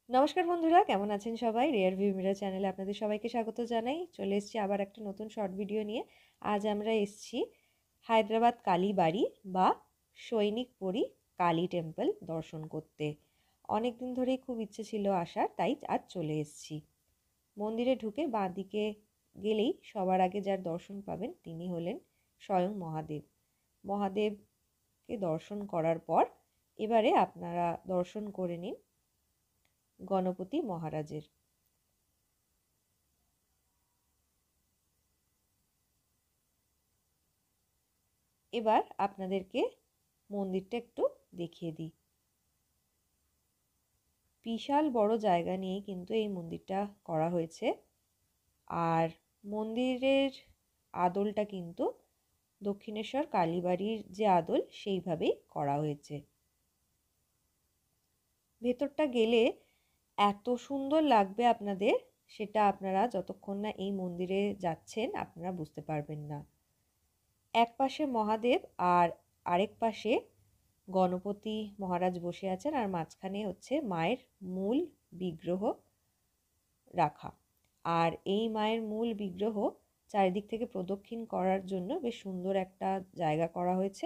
নমস্কার বন্ধুরা, কেমন আছেন সবাই? রেয়ার ভিউ মিরর চ্যানেলে আপনাদের সবাইকে স্বাগত জানাই। চলে এসেছি আবার একটা নতুন শর্ট ভিডিও নিয়ে। আজ আমরা এসেছি হায়দ্রাবাদ কালীবাড়ি বা সৈনিকপুরী কালী টেম্পল দর্শন করতে। অনেক দিন ধরেই খুব ইচ্ছে ছিল আসার, তাই আজ চলে এসেছি। মন্দিরে ঢুকে বাঁ দিকে গেলেই সবার আগে যার দর্শন পাবেন তিনি হলেন স্বয়ং মহাদেব। মহাদেবকে দর্শন করার পর এবারে আপনারা দর্শন করে নিন গণপতি মহারাজের। এবার আপনাদেরকে মন্দিরটা একটু দেখিয়ে দিই। বিশাল বড় জায়গা নিয়ে কিন্তু এই মন্দিরটা করা হয়েছে, আর মন্দিরের আদলটা কিন্তু দক্ষিণেশ্বর কালীবাড়ির যে আদল সেইভাবেই করা হয়েছে। ভেতরটা গেলে এত সুন্দর লাগবে আপনাদের, সেটা আপনারা যতক্ষণ না এই মন্দিরে যাচ্ছেন আপনারা বুঝতে পারবেন না। এক পাশে মহাদেব আর আরেক পাশে গণপতি মহারাজ বসে আছেন, আর মাঝখানে হচ্ছে মায়ের মূল বিগ্রহ রাখা। আর এই মায়ের মূল বিগ্রহ চারিদিক থেকে প্রদক্ষিণ করার জন্য বেশ সুন্দর একটা জায়গা করা হয়েছে।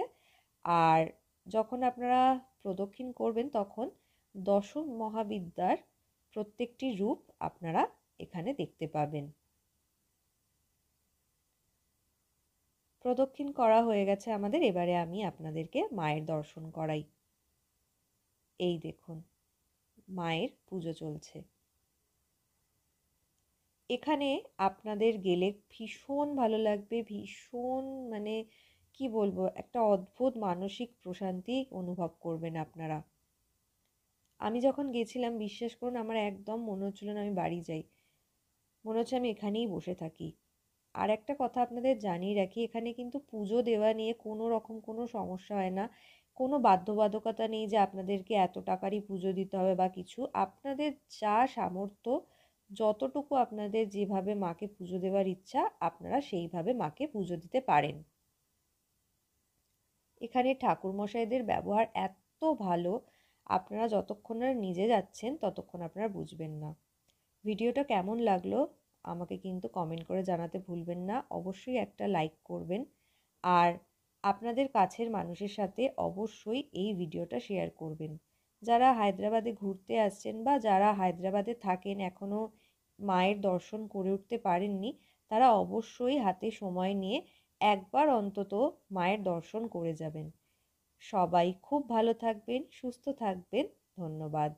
আর যখন আপনারা প্রদক্ষিণ করবেন তখন দশ মহাবিদ্যার প্রত্যেকটি রূপ আপনারা এখানে দেখতে পাবেন। প্রদক্ষিণ করা হয়ে গেছে আমাদের, এবারে আমি আপনাদেরকে মায়ের দর্শন করাই। এই দেখুন, মায়ের পুজো চলছে। এখানে আপনাদের গেলে ভীষণ ভালো লাগবে, ভীষণ মানে কি বলবো, একটা অদ্ভুত মানসিক প্রশান্তি অনুভব করবেন আপনারা। আমি যখন গেছিলাম বিশ্বাস করুন আমার একদম মনে হচ্ছিল না আমি বাড়ি যাই, মনে হচ্ছে আমি এখানেই বসে থাকি। আর একটা কথা আপনাদের জানিয়ে রাখি, এখানে কিন্তু পুজো দেওয়া নিয়ে কোনো রকম কোনো সমস্যা হয় না। কোনো বাধ্যবাধকতা নেই যে আপনাদেরকে এত টাকারই পুজো দিতে হবে বা কিছু। আপনাদের যা সামর্থ্য, যতটুকু আপনাদের যেভাবে মাকে পুজো দেওয়ার ইচ্ছা আপনারা সেইভাবে মাকে পুজো দিতে পারেন। এখানে ঠাকুরমশাইদের ব্যবহার এত ভালো, আপনারা যতক্ষণ না নিজে যাচ্ছেন ততক্ষণ আপনারা বুঝবেন না। ভিডিওটা কেমন লাগলো আমাকে কিন্তু কমেন্ট করে জানাতে ভুলবেন না। অবশ্যই একটা লাইক করবেন, আর আপনাদের কাছের মানুষের সাথে অবশ্যই এই ভিডিওটা শেয়ার করবেন। যারা হায়দ্রাবাদে ঘুরতে আসছেন বা যারা হায়দ্রাবাদে থাকেন এখনও মায়ের দর্শন করে উঠতে পারেননি, তারা অবশ্যই হাতে সময় নিয়ে একবার অন্তত মায়ের দর্শন করে যাবেন। সবাই খুব ভালো থাকবেন, সুস্থ থাকবেন। ধন্যবাদ।